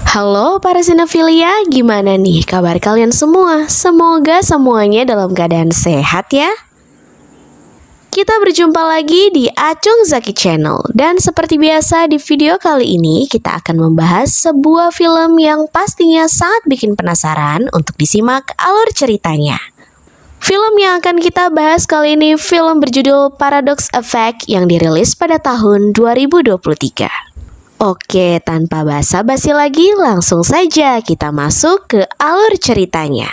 Halo para sinefilia, gimana nih kabar kalian semua? Semoga semuanya dalam keadaan sehat ya. Kita berjumpa lagi di Acung Zaki Channel. Dan seperti biasa di video kali ini kita akan membahas sebuah film yang pastinya sangat bikin penasaran untuk disimak alur ceritanya. Film yang akan kita bahas kali ini film berjudul Paradox Effect yang dirilis pada tahun 2023. Oke, tanpa basa-basi lagi, langsung saja kita masuk ke alur ceritanya.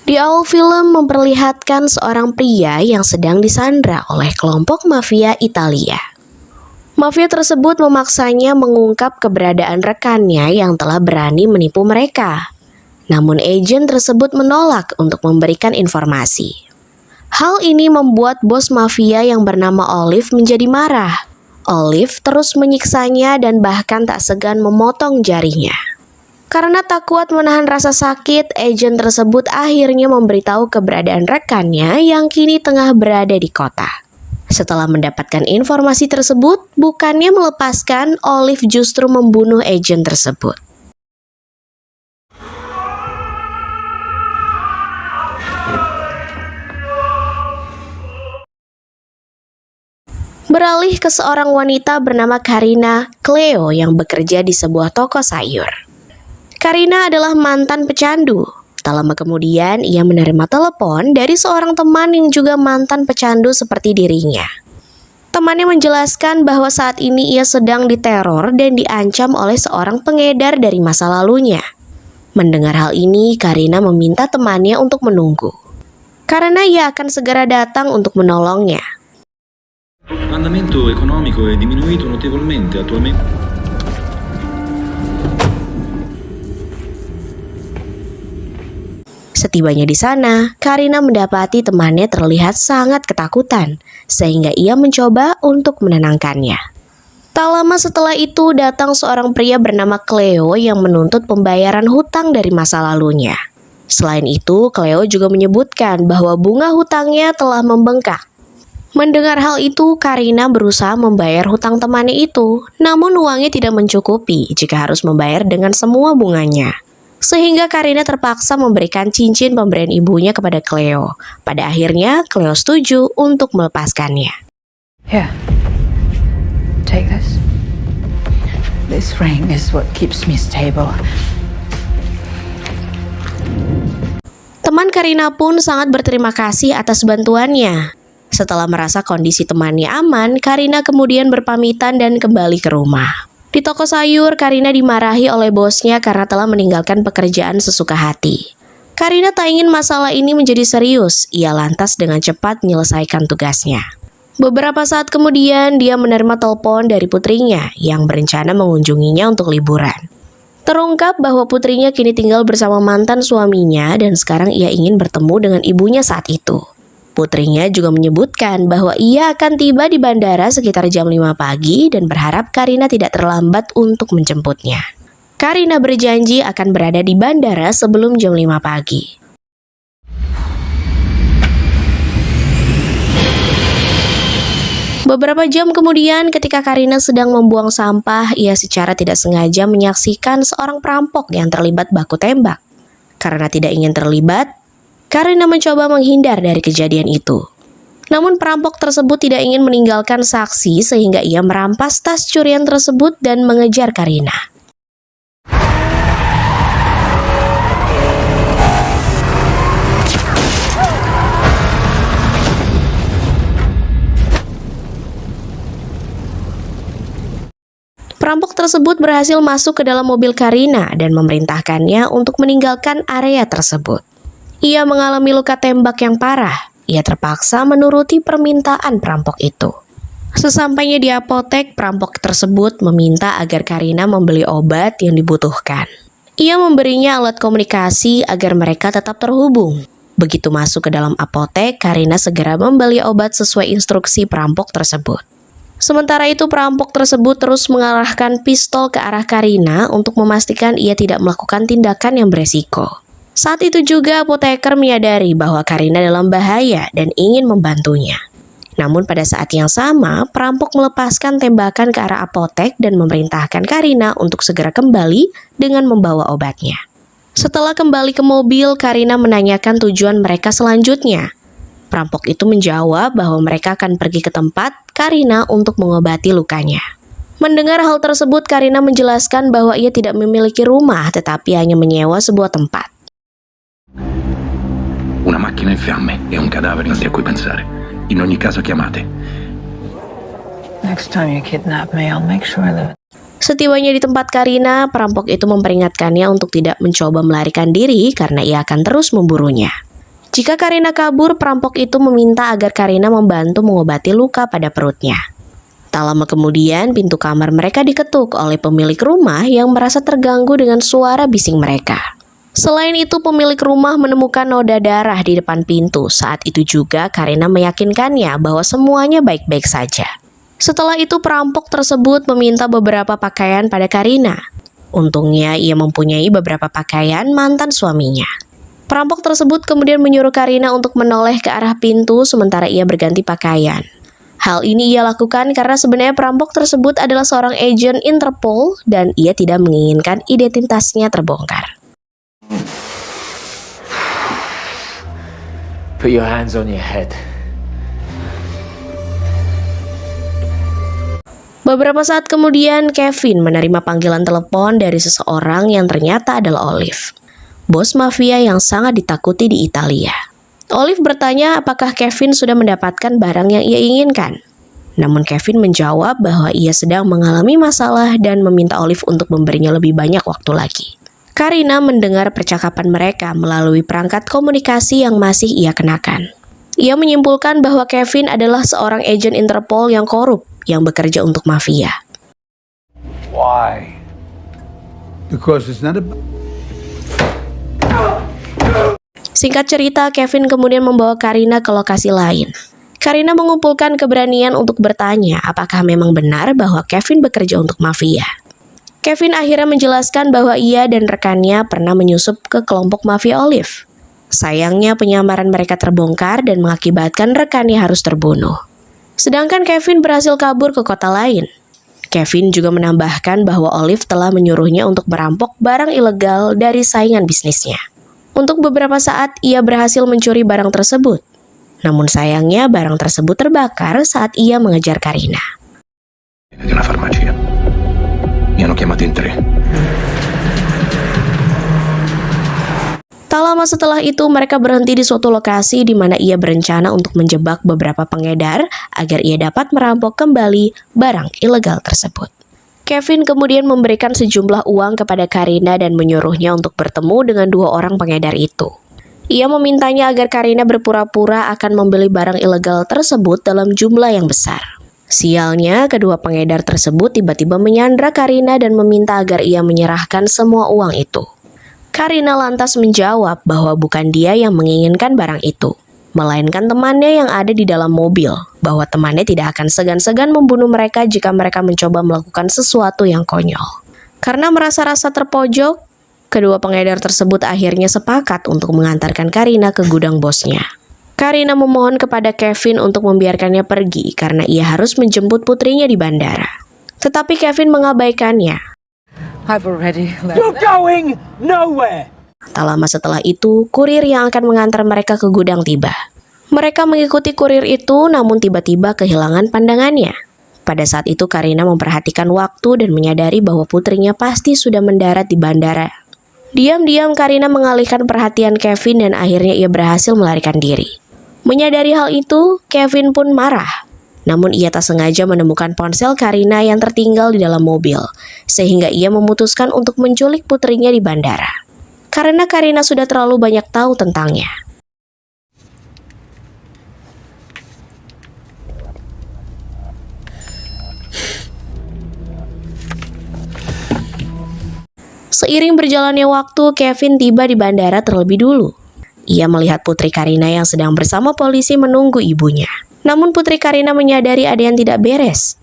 Di awal film memperlihatkan seorang pria yang sedang disandra oleh kelompok mafia Italia. Mafia tersebut memaksanya mengungkap keberadaan rekannya yang telah berani menipu mereka. Namun agen tersebut menolak untuk memberikan informasi. Hal ini membuat bos mafia yang bernama Olive menjadi marah. Olive terus menyiksanya dan bahkan tak segan memotong jarinya. Karena tak kuat menahan rasa sakit, agen tersebut akhirnya memberitahu keberadaan rekannya yang kini tengah berada di kota. Setelah mendapatkan informasi tersebut, bukannya melepaskan, Olive justru membunuh agen tersebut. Beralih ke seorang wanita bernama Karina Cleo yang bekerja di sebuah toko sayur. Karina adalah mantan pecandu. Tak lama kemudian ia menerima telepon dari seorang teman yang juga mantan pecandu seperti dirinya. Temannya menjelaskan bahwa saat ini ia sedang diteror dan diancam oleh seorang pengedar dari masa lalunya. Mendengar hal ini, Karina meminta temannya untuk menunggu, karena ia akan segera datang untuk menolongnya. L'andamento economico è diminuito notevolmente attualmente. Setibanya di sana, Karina mendapati temannya terlihat sangat ketakutan, sehingga ia mencoba untuk menenangkannya. Tak lama setelah itu datang seorang pria bernama Cleo yang menuntut pembayaran hutang dari masa lalunya. Selain itu, Cleo juga menyebutkan bahwa bunga hutangnya telah membengkak. Mendengar hal itu, Karina berusaha membayar hutang temannya itu, namun uangnya tidak mencukupi jika harus membayar dengan semua bunganya. Sehingga Karina terpaksa memberikan cincin pemberian ibunya kepada Cleo. Pada akhirnya, Cleo setuju untuk melepaskannya. Here, take this. This ring is what keeps me stable. Teman Karina pun sangat berterima kasih atas bantuannya. Setelah merasa kondisi temannya aman, Karina kemudian berpamitan dan kembali ke rumah. Di toko sayur, Karina dimarahi oleh bosnya karena telah meninggalkan pekerjaan sesuka hati. Karina tak ingin masalah ini menjadi serius, ia lantas dengan cepat menyelesaikan tugasnya. Beberapa saat kemudian, dia menerima telepon dari putrinya yang berencana mengunjunginya untuk liburan. Terungkap bahwa putrinya kini tinggal bersama mantan suaminya dan sekarang ia ingin bertemu dengan ibunya saat itu. Putrinya juga menyebutkan bahwa ia akan tiba di bandara sekitar jam 5 pagi dan berharap Karina tidak terlambat untuk menjemputnya. Karina berjanji akan berada di bandara sebelum jam 5 pagi. Beberapa jam kemudian ketika Karina sedang membuang sampah, ia secara tidak sengaja menyaksikan seorang perampok yang terlibat baku tembak. Karena tidak ingin terlibat, Karina mencoba menghindar dari kejadian itu. Namun perampok tersebut tidak ingin meninggalkan saksi sehingga ia merampas tas curian tersebut dan mengejar Karina. Perampok tersebut berhasil masuk ke dalam mobil Karina dan memerintahkannya untuk meninggalkan area tersebut. Ia mengalami luka tembak yang parah. Ia terpaksa menuruti permintaan perampok itu. Sesampainya di apotek, perampok tersebut meminta agar Karina membeli obat yang dibutuhkan. Ia memberinya alat komunikasi agar mereka tetap terhubung. Begitu masuk ke dalam apotek, Karina segera membeli obat sesuai instruksi perampok tersebut. Sementara itu, perampok tersebut terus mengarahkan pistol ke arah Karina untuk memastikan ia tidak melakukan tindakan yang beresiko. Saat itu juga apoteker menyadari bahwa Karina dalam bahaya dan ingin membantunya. Namun pada saat yang sama, perampok melepaskan tembakan ke arah apotek dan memerintahkan Karina untuk segera kembali dengan membawa obatnya. Setelah kembali ke mobil, Karina menanyakan tujuan mereka selanjutnya. Perampok itu menjawab bahwa mereka akan pergi ke tempat Karina untuk mengobati lukanya. Mendengar hal tersebut, Karina menjelaskan bahwa ia tidak memiliki rumah tetapi hanya menyewa sebuah tempat. Una macchina in fiamme e un cadavere a cui pensare. In ogni caso chiamate. Next time you kidnap me, I'll make sure that... Setibanya di tempat Karina, perampok itu memperingatkannya untuk tidak mencoba melarikan diri karena ia akan terus memburunya. Jika Karina kabur, perampok itu meminta agar Karina membantu mengobati luka pada perutnya. Tak lama kemudian, pintu kamar mereka diketuk oleh pemilik rumah yang merasa terganggu dengan suara bising mereka. Selain itu, pemilik rumah menemukan noda darah di depan pintu. Saat itu juga Karina meyakinkannya bahwa semuanya baik-baik saja. Setelah itu, perampok tersebut meminta beberapa pakaian pada Karina. Untungnya ia mempunyai beberapa pakaian mantan suaminya. Perampok tersebut kemudian menyuruh Karina untuk menoleh ke arah pintu sementara ia berganti pakaian. Hal ini ia lakukan karena sebenarnya perampok tersebut adalah seorang agen Interpol dan ia tidak menginginkan identitasnya terbongkar. Put your hands on your head. Beberapa saat kemudian, Kevin menerima panggilan telepon dari seseorang yang ternyata adalah Olive, bos mafia yang sangat ditakuti di Italia. Olive bertanya apakah Kevin sudah mendapatkan barang yang ia inginkan. Namun Kevin menjawab bahwa ia sedang mengalami masalah dan meminta Olive untuk memberinya lebih banyak waktu lagi. Karina mendengar percakapan mereka melalui perangkat komunikasi yang masih ia kenakan. Ia menyimpulkan bahwa Kevin adalah seorang agen Interpol yang korup yang bekerja untuk mafia. Why? Because it's not a... Singkat cerita, Kevin kemudian membawa Karina ke lokasi lain. Karina mengumpulkan keberanian untuk bertanya apakah memang benar bahwa Kevin bekerja untuk mafia. Kevin akhirnya menjelaskan bahwa ia dan rekannya pernah menyusup ke kelompok mafia Olive. Sayangnya penyamaran mereka terbongkar dan mengakibatkan rekannya harus terbunuh. Sedangkan Kevin berhasil kabur ke kota lain. Kevin juga menambahkan bahwa Olive telah menyuruhnya untuk merampok barang ilegal dari saingan bisnisnya. Untuk beberapa saat ia berhasil mencuri barang tersebut. Namun sayangnya barang tersebut terbakar saat ia mengejar Karina. Di una farmacia. Mi hanno chiamato in 3. Tak lama setelah itu mereka berhenti di suatu lokasi di mana ia berencana untuk menjebak beberapa pengedar agar ia dapat merampok kembali barang ilegal tersebut. Kevin kemudian memberikan sejumlah uang kepada Karina dan menyuruhnya untuk bertemu dengan 2 orang pengedar itu. Ia memintanya agar Karina berpura-pura akan membeli barang ilegal tersebut dalam jumlah yang besar. Sialnya, kedua pengedar tersebut tiba-tiba menyandra Karina dan meminta agar ia menyerahkan semua uang itu. Karina lantas menjawab bahwa bukan dia yang menginginkan barang itu, melainkan temannya yang ada di dalam mobil, bahwa temannya tidak akan segan-segan membunuh mereka jika mereka mencoba melakukan sesuatu yang konyol. Karena merasa rasa terpojok, kedua pengedar tersebut akhirnya sepakat untuk mengantarkan Karina ke gudang bosnya. Karina memohon kepada Kevin untuk membiarkannya pergi karena ia harus menjemput putrinya di bandara. Tetapi Kevin mengabaikannya. I've already left. You're going nowhere! Tak lama setelah itu, kurir yang akan mengantar mereka ke gudang tiba. Mereka mengikuti kurir itu namun tiba-tiba kehilangan pandangannya. Pada saat itu Karina memperhatikan waktu dan menyadari bahwa putrinya pasti sudah mendarat di bandara. Diam-diam Karina mengalihkan perhatian Kevin dan akhirnya ia berhasil melarikan diri. Menyadari hal itu, Kevin pun marah. Namun ia tak sengaja menemukan ponsel Karina yang tertinggal di dalam mobil, sehingga ia memutuskan untuk menculik putrinya di bandara. Karena Karina sudah terlalu banyak tahu tentangnya. Seiring berjalannya waktu, Kevin tiba di bandara terlebih dulu. Ia melihat putri Karina yang sedang bersama polisi menunggu ibunya. Namun putri Karina menyadari ada yang tidak beres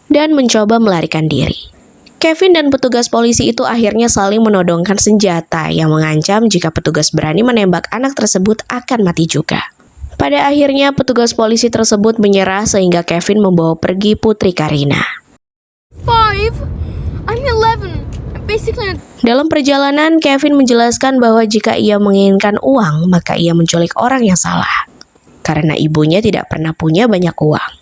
dan mencoba melarikan diri. Kevin dan petugas polisi itu akhirnya saling menodongkan senjata yang mengancam jika petugas berani menembak anak tersebut akan mati juga. Pada akhirnya petugas polisi tersebut menyerah sehingga Kevin membawa pergi putri Karina. 5. I'm 11. Basically, Dalam perjalanan, Kevin menjelaskan bahwa jika ia menginginkan uang, maka ia menculik orang yang salah. Karena ibunya tidak pernah punya banyak uang.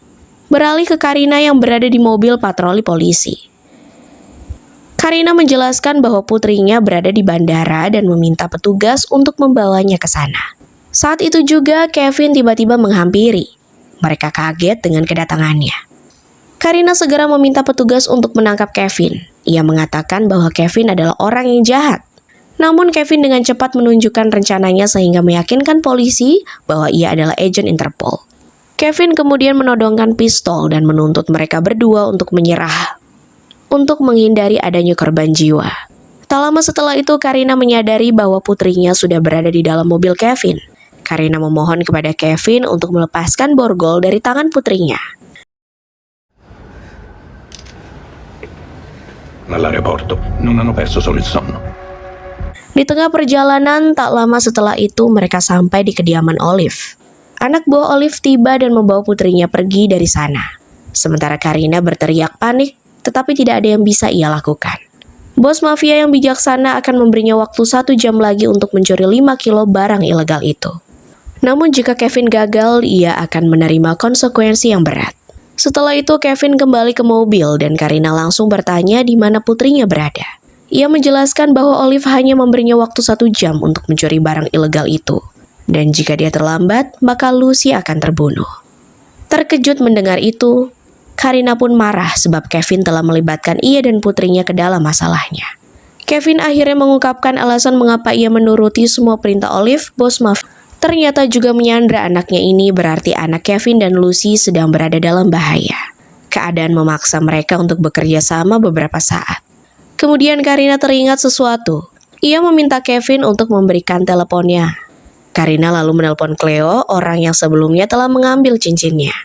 Beralih ke Karina yang berada di mobil patroli polisi. Karina menjelaskan bahwa putrinya berada di bandara dan meminta petugas untuk membawanya ke sana. Saat itu juga Kevin tiba-tiba menghampiri. Mereka kaget dengan kedatangannya. Karina segera meminta petugas untuk menangkap Kevin. Ia mengatakan bahwa Kevin adalah orang yang jahat. Namun Kevin dengan cepat menunjukkan rencananya sehingga meyakinkan polisi bahwa ia adalah agen Interpol. Kevin kemudian menodongkan pistol dan menuntut mereka berdua untuk menyerah untuk menghindari adanya korban jiwa. Tak lama setelah itu Karina menyadari bahwa putrinya sudah berada di dalam mobil Kevin. Karina memohon kepada Kevin untuk melepaskan borgol dari tangan putrinya. All'aeroporto non hanno perso solo il sonno. Di tengah perjalanan, tak lama setelah itu mereka sampai di kediaman Olive. Anak buah Olive tiba dan membawa putrinya pergi dari sana. Sementara Karina berteriak panik, tetapi tidak ada yang bisa ia lakukan. Bos mafia yang bijaksana akan memberinya waktu 1 jam lagi untuk mencuri 5 kilo barang ilegal itu. Namun jika Kevin gagal, ia akan menerima konsekuensi yang berat. Setelah itu Kevin kembali ke mobil dan Karina langsung bertanya di mana putrinya berada. Ia menjelaskan bahwa Olive hanya memberinya waktu 1 jam untuk mencuri barang ilegal itu. Dan jika dia terlambat, maka Lucy akan terbunuh. Terkejut mendengar itu, Karina pun marah sebab Kevin telah melibatkan ia dan putrinya ke dalam masalahnya. Kevin akhirnya mengungkapkan alasan mengapa ia menuruti semua perintah Olive, bos mafia. Ternyata juga menyandra anaknya ini berarti anak Kevin dan Lucy sedang berada dalam bahaya. Keadaan memaksa mereka untuk bekerja sama beberapa saat. Kemudian Karina teringat sesuatu. Ia meminta Kevin untuk memberikan teleponnya. Karina lalu menelpon Cleo, orang yang sebelumnya telah mengambil cincinnya.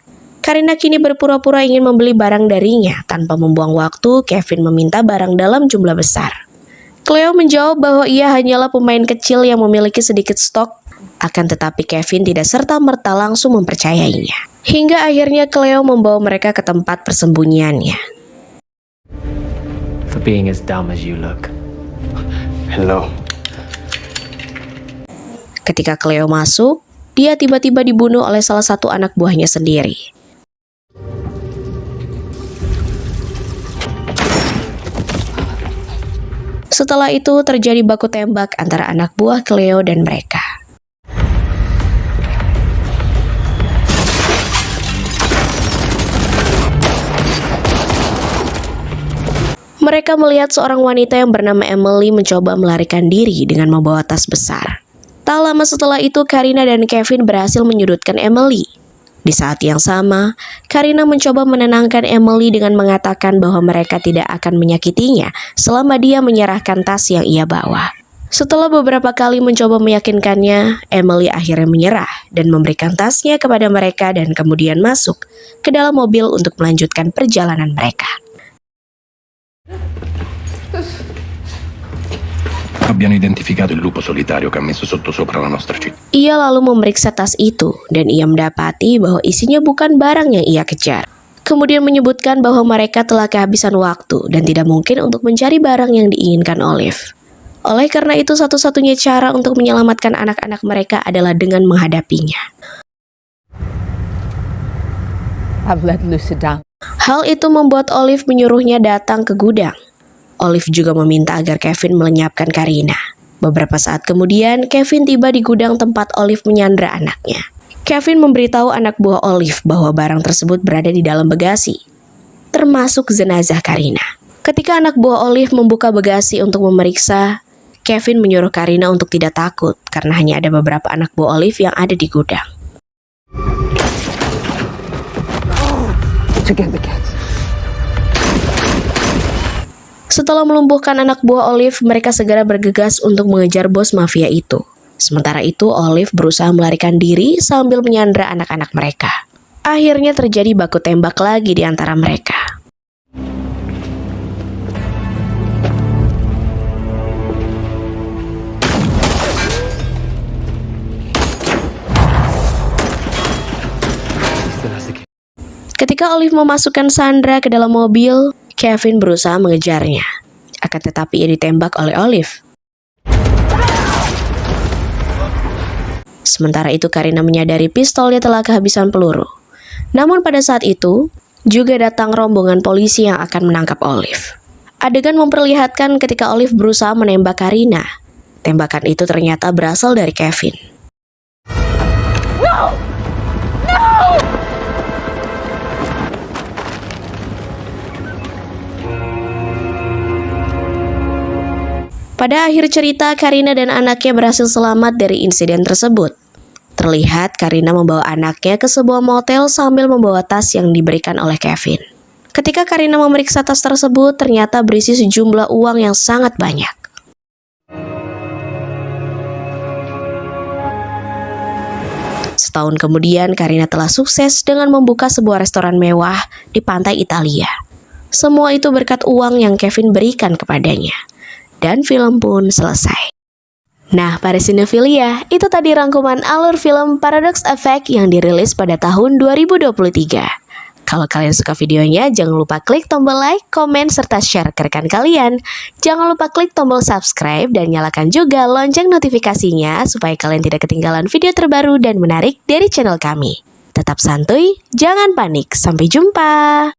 Karina kini berpura-pura ingin membeli barang darinya. Tanpa membuang waktu, Kevin meminta barang dalam jumlah besar. Cleo menjawab bahwa ia hanyalah pemain kecil yang memiliki sedikit stok. Akan tetapi Kevin tidak serta-merta langsung mempercayainya. Hingga akhirnya Cleo membawa mereka ke tempat persembunyiannya. For being as dumb as you look. Hello. Ketika Cleo masuk, dia tiba-tiba dibunuh oleh salah satu anak buahnya sendiri. Setelah itu terjadi baku tembak antara anak buah Cleo dan mereka. Mereka melihat seorang wanita yang bernama Emily mencoba melarikan diri dengan membawa tas besar. Tak lama setelah itu, Karina dan Kevin berhasil menyudutkan Emily. Di saat yang sama, Karina mencoba menenangkan Emily dengan mengatakan bahwa mereka tidak akan menyakitinya selama dia menyerahkan tas yang ia bawa. Setelah beberapa kali mencoba meyakinkannya, Emily akhirnya menyerah dan memberikan tasnya kepada mereka dan kemudian masuk ke dalam mobil untuk melanjutkan perjalanan mereka. Abbiano identificato il lupo solitario che ha messo sottosopra la nostra città. Ia lalu memeriksa tas itu dan ia mendapati bahwa isinya bukan barang yang ia kejar. Kemudian menyebutkan bahwa mereka telah kehabisan waktu dan tidak mungkin untuk mencari barang yang diinginkan Olive. Oleh karena itu satu-satunya cara untuk menyelamatkan anak-anak mereka adalah dengan menghadapinya. I've let Lucy down. Hal itu membuat Olive menyuruhnya datang ke gudang. Olive juga meminta agar Kevin melenyapkan Karina. Beberapa saat kemudian, Kevin tiba di gudang tempat Olive menyandra anaknya. Kevin memberitahu anak buah Olive bahwa barang tersebut berada di dalam bagasi, termasuk jenazah Karina. Ketika anak buah Olive membuka bagasi untuk memeriksa, Kevin menyuruh Karina untuk tidak takut karena hanya ada beberapa anak buah Olive yang ada di gudang. To get the kids. Setelah melumpuhkan anak buah Olive, mereka segera bergegas untuk mengejar bos mafia itu. Sementara itu, Olive berusaha melarikan diri sambil menyandra anak-anak mereka. Akhirnya terjadi baku tembak lagi di antara mereka. Ketika Olive memasukkan Sandra ke dalam mobil, Kevin berusaha mengejarnya. Akan tetapi ia ditembak oleh Olive. Sementara itu Karina menyadari pistolnya telah kehabisan peluru. Namun pada saat itu, juga datang rombongan polisi yang akan menangkap Olive. Adegan memperlihatkan ketika Olive berusaha menembak Karina. Tembakan itu ternyata berasal dari Kevin. Pada akhir cerita, Karina dan anaknya berhasil selamat dari insiden tersebut. Terlihat Karina membawa anaknya ke sebuah motel sambil membawa tas yang diberikan oleh Kevin. Ketika Karina memeriksa tas tersebut, ternyata berisi sejumlah uang yang sangat banyak. Setahun kemudian, Karina telah sukses dengan membuka sebuah restoran mewah di pantai Italia. Semua itu berkat uang yang Kevin berikan kepadanya. Dan film pun selesai. Nah, para sinefilia, itu tadi rangkuman alur film Paradox Effect yang dirilis pada tahun 2023. Kalau kalian suka videonya, jangan lupa klik tombol like, komen, serta share ke rekan kalian. Jangan lupa klik tombol subscribe dan nyalakan juga lonceng notifikasinya supaya kalian tidak ketinggalan video terbaru dan menarik dari channel kami. Tetap santuy, jangan panik. Sampai jumpa.